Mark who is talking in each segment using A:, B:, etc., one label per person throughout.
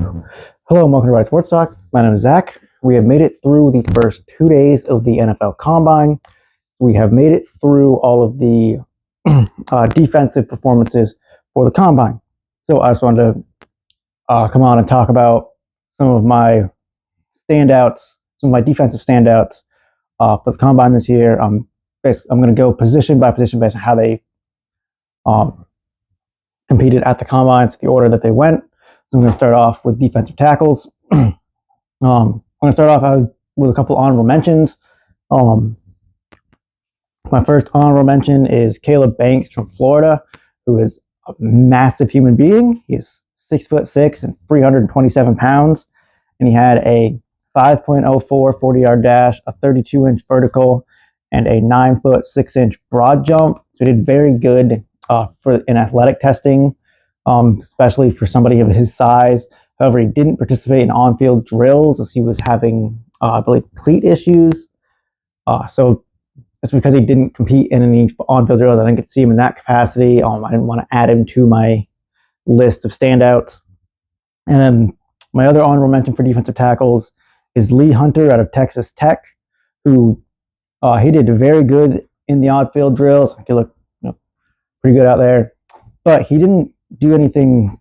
A: Hello and welcome to Ride Sports Talk. My name is Zach. We have made it through the first 2 days of the NFL Combine. We have made it through all of the defensive performances for the Combine. So I just wanted to come on and talk about some of my standouts, some of my defensive standouts for the Combine this year. I'm going to go position by position based on how they competed at the Combine, so the order that they went. So I'm going to start off with defensive tackles. I'm going to start off with a couple honorable mentions. My first honorable mention is Caleb Banks from Florida, who is a massive human being. He's 6'6" and 327 pounds, and he had a 5.04 40-yard dash, a 32-inch vertical, and a 9' 6" broad jump. So he did very good in athletic testing, especially for somebody of his size. However, he didn't participate in on-field drills as he was having, I believe, cleat issues. So that's because he didn't compete in any on-field drills. I didn't get to see him in that capacity. I didn't want to add him to my list of standouts. And then my other honorable mention for defensive tackles is Lee Hunter out of Texas Tech, who he did very good in the on-field drills. He looked pretty good out there, but he didn't do anything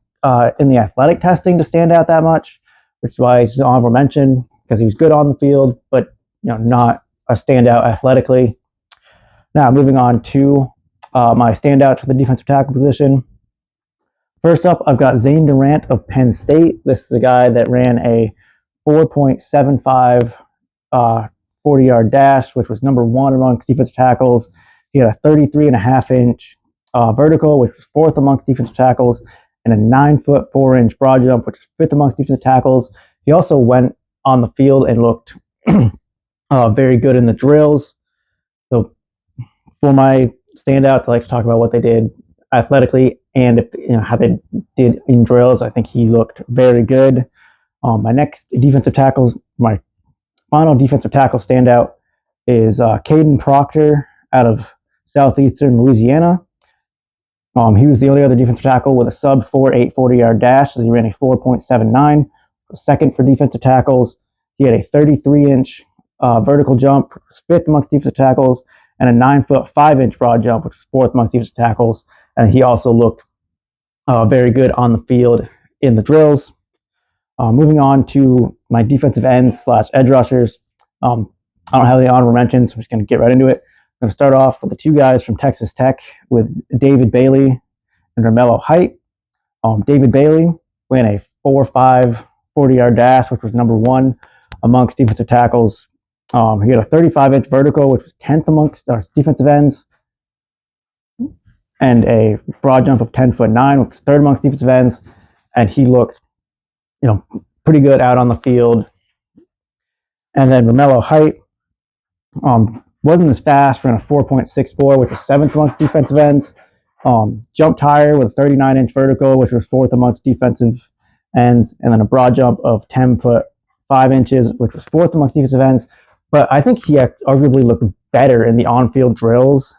A: in the athletic testing to stand out that much, which is why he's an honorable mention, because he was good on the field, but not a standout athletically. Now, moving on to my standouts for the defensive tackle position. First up, I've got Zane Durant of Penn State. This is a guy that ran a 4.75 40-yard dash, which was number one amongst defensive tackles. He had a 33.5-inch vertical, which was fourth amongst defensive tackles, and a 9' 4" broad jump, which was fifth amongst defensive tackles. He also went on the field and looked very good in the drills. So for my standouts, I like to talk about what they did athletically and how they did in drills. I think he looked very good. My final defensive tackle standout is Caden Proctor out of Southeastern Louisiana. He was the only other defensive tackle with a sub 4.8 40-yard dash, so he ran a 4.79. Second for defensive tackles. He had a 33-inch vertical jump, which was fifth amongst defensive tackles, and a 9' 5" broad jump, which was fourth amongst defensive tackles. And he also looked very good on the field in the drills. Moving on to my defensive ends / edge rushers. I don't have any honorable mentions, so I'm just going to get right into it. I'm going to start off with the two guys from Texas Tech, with David Bailey and Romello Height. David Bailey ran a 4.5 40-yard dash, which was number one amongst defensive tackles. He had a 35-inch vertical, which was 10th amongst defensive ends, and a broad jump of 10'9", which was third amongst defensive ends. And he looked, pretty good out on the field. And then Romello Height wasn't as fast, ran a 4.64, which was seventh amongst defensive ends. Jumped higher with a 39-inch vertical, which was fourth amongst defensive ends, and then a broad jump of 10' 5", which was fourth amongst defensive ends. But I think he arguably looked better in the on-field drills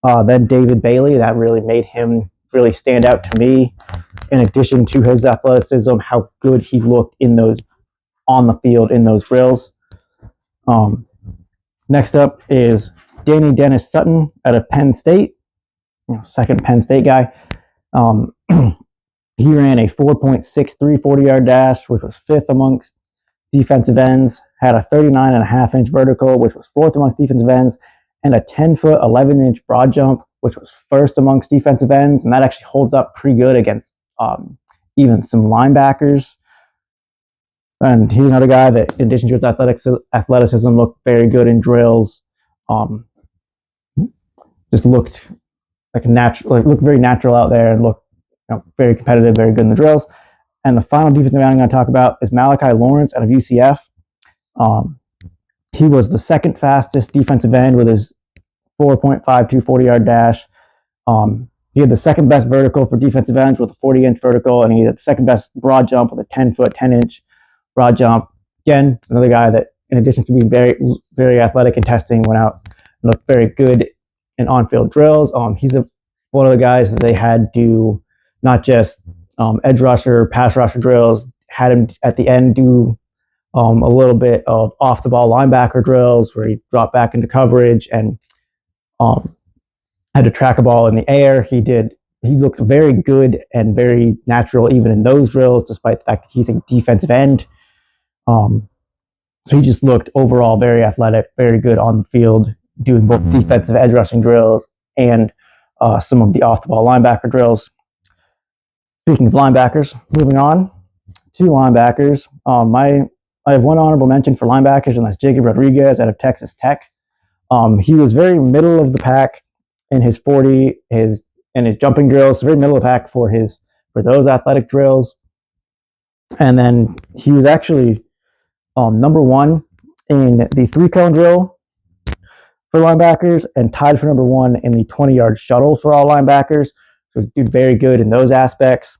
A: than David Bailey. That really made him really stand out to me, in addition to his athleticism, how good he looked on the field in those drills. Next up is Danny Dennis Sutton out of Penn State, second Penn State guy. He ran a 4.63 40-yard dash, which was fifth amongst defensive ends, had a 39.5-inch vertical, which was fourth amongst defensive ends, and a 10' 11" broad jump, which was first amongst defensive ends, and that actually holds up pretty good against even some linebackers. And he's another guy that, in addition to his athleticism, looked very good in drills. Just looked like looked very natural out there, and looked very competitive, very good in the drills. And the final defensive end I'm going to talk about is Malachi Lawrence out of UCF. He was the second fastest defensive end with his 4.52 40-yard dash. He had the second best vertical for defensive ends with a 40-inch vertical, and he had the second best broad jump with a 10' 10" broad jump. Again, another guy that, in addition to being very, very athletic in testing, went out and looked very good in on-field drills. He's one of the guys that they had do not just edge rusher, pass rusher drills, had him at the end do a little bit of off the ball linebacker drills where he dropped back into coverage and um, had to track a ball in the air. He looked very good and very natural even in those drills, despite the fact that he's a defensive end. Um, so he just looked overall very athletic, very good on the field, doing both defensive edge rushing drills and some of the off the ball linebacker drills. Speaking of linebackers, moving on to linebackers. I have one honorable mention for linebackers, and that's Jacob Rodriguez out of Texas Tech. He was very middle of the pack in his 40, his jumping drills, very middle of the pack for those athletic drills. And then he was actually number one in the 3-cone drill for linebackers and tied for number one in the 20-yard shuttle for all linebackers. So he did very good in those aspects.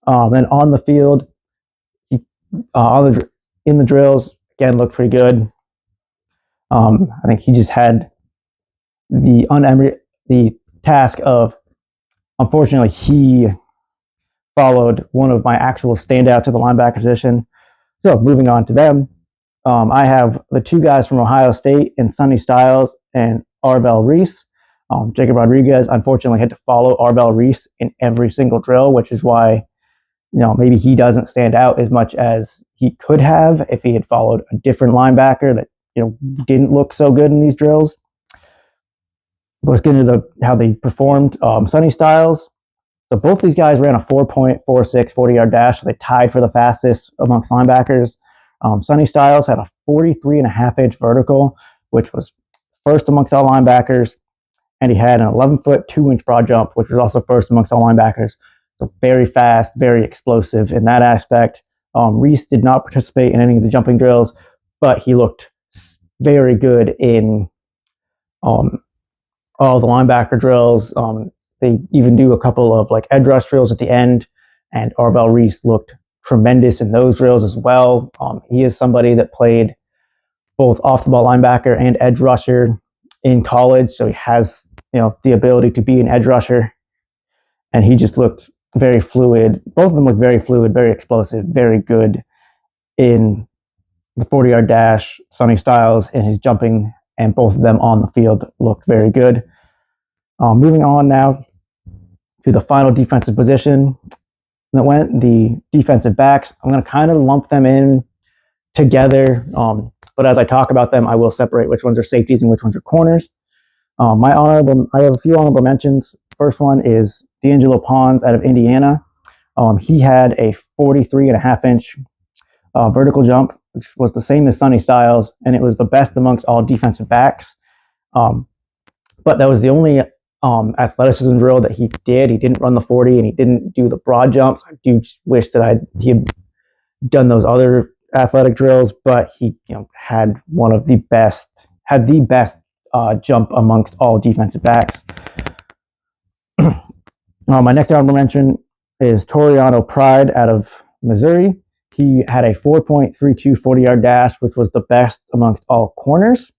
A: Then on the field, he in the drills again looked pretty good. I think he just had the task of, unfortunately, he followed one of my actual standouts at the linebacker position. So moving on to them, I have the two guys from Ohio State in Sonny Styles and Arvell Reese. Jacob Rodriguez unfortunately had to follow Arvell Reese in every single drill, which is why maybe he doesn't stand out as much as he could have if he had followed a different linebacker that didn't look so good in these drills. Let's get into how they performed. Sonny Styles. So both these guys ran a 4.46 40-yard dash. So they tied for the fastest amongst linebackers. Sonny Styles had a 43.5-inch vertical, which was first amongst all linebackers. And he had an 11-foot, 2-inch broad jump, which was also first amongst all linebackers. So very fast, very explosive in that aspect. Reese did not participate in any of the jumping drills, but he looked very good in all the linebacker drills. They even do a couple of edge rush drills at the end, and Arvell Reese looked tremendous in those drills as well. He is somebody that played both off the ball linebacker and edge rusher in college, so he has the ability to be an edge rusher, and he just looked very fluid. Both of them looked very fluid, very explosive, very good in the 40-yard dash. Sonny Styles in his jumping, and both of them on the field looked very good. Moving on now to the final defensive position that went, the defensive backs. I'm going to kind of lump them in together, but as I talk about them, I will separate which ones are safeties and which ones are corners. I have a few honorable mentions. First one is D'Angelo Pons out of Indiana. He had a 43.5-inch vertical jump, which was the same as Sonny Styles, and it was the best amongst all defensive backs. But that was the only athleticism drill that he did. He didn't run the 40 and he didn't do the broad jumps. I do wish that he had done those other athletic drills, but he had the best jump amongst all defensive backs. My next honorable mention is Toriano Pride out of Missouri. He had a 4.32 40-yard dash, which was the best amongst all corners.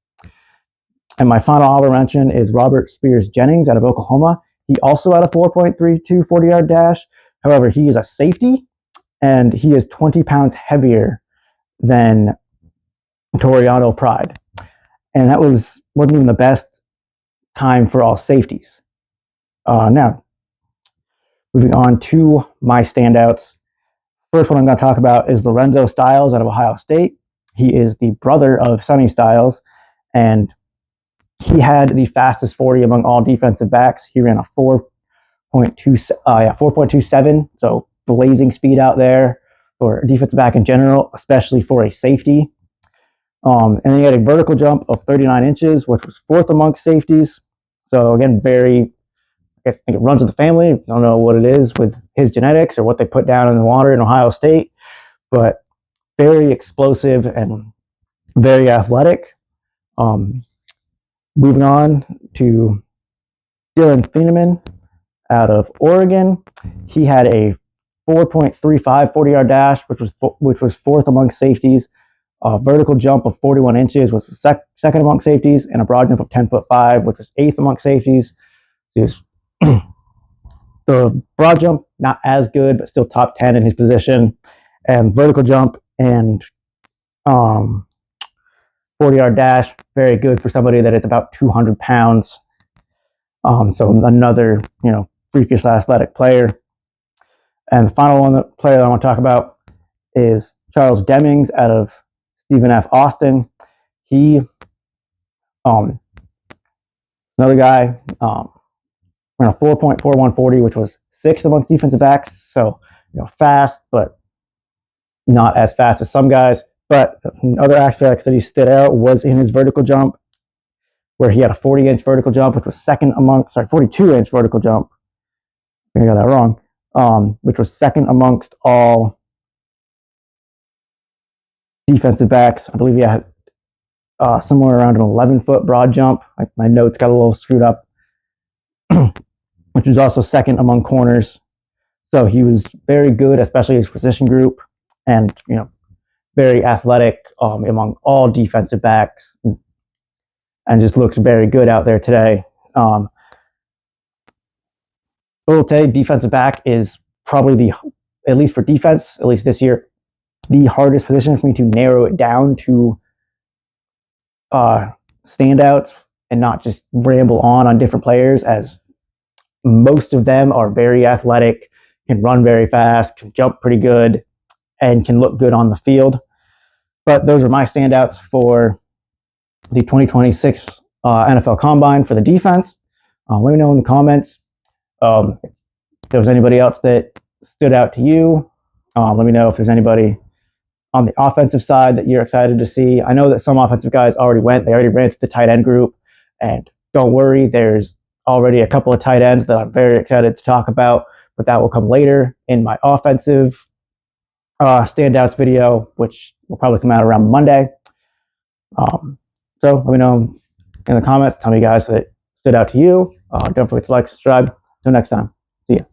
A: And my final honorable mention is Robert Spears Jennings out of Oklahoma. He also had a 4.32 40-yard dash. However, he is a safety, and he is 20 pounds heavier than Toriano Pride. And that wasn't even the best time for all safeties. Now, moving on to my standouts. First one I'm going to talk about is Lorenzo Styles out of Ohio State. He is the brother of Sonny Styles, and he had the fastest 40 among all defensive backs. He ran a 4.27, so blazing speed out there for a defensive back in general, especially for a safety. And then he had a vertical jump of 39 inches, which was fourth amongst safeties. So again, I think it runs in the family. I don't know what it is with his genetics or what they put down in the water in Ohio State, but very explosive and very athletic. Moving on to Dylan Thieneman out of Oregon. He had a 4.35 40-yard dash, which was fourth amongst safeties. A vertical jump of 41 inches, which was second amongst safeties, and a broad jump of 10'5", which was eighth amongst safeties. The broad jump, not as good, but still top 10 in his position. And vertical jump and 40-yard dash, very good for somebody that is about 200 pounds. So another, freakish athletic player. And the final player that I want to talk about is Charles Demings out of Stephen F. Austin. He, another guy, ran a 4.4140, which was sixth amongst defensive backs. So, fast, but not as fast as some guys. But other aspects that he stood out was in his vertical jump, where he had a 40-inch vertical jump, which was 42-inch vertical jump. I got that wrong. Which was second amongst all defensive backs. I believe he had somewhere around an 11-foot broad jump. My notes got a little screwed up, which was also second among corners. So he was very good, especially his position group, and very athletic among all defensive backs, and just looks very good out there today. Defensive back is probably at least for defense, at least this year, the hardest position for me to narrow it down to standouts and not just ramble on different players, as most of them are very athletic, can run very fast, can jump pretty good, and can look good on the field. But those are my standouts for the 2026 NFL Combine for the defense. Let me know in the comments if there was anybody else that stood out to you. Let me know if there's anybody on the offensive side that you're excited to see. I know that some offensive guys already went. They already ran to the tight end group. And don't worry, there's already a couple of tight ends that I'm very excited to talk about, but that will come later in my offensive standouts video, which will probably come out around Monday. So let me know in the comments. Tell me, guys, that stood out to you. Don't forget to like, subscribe. Until next time. See ya.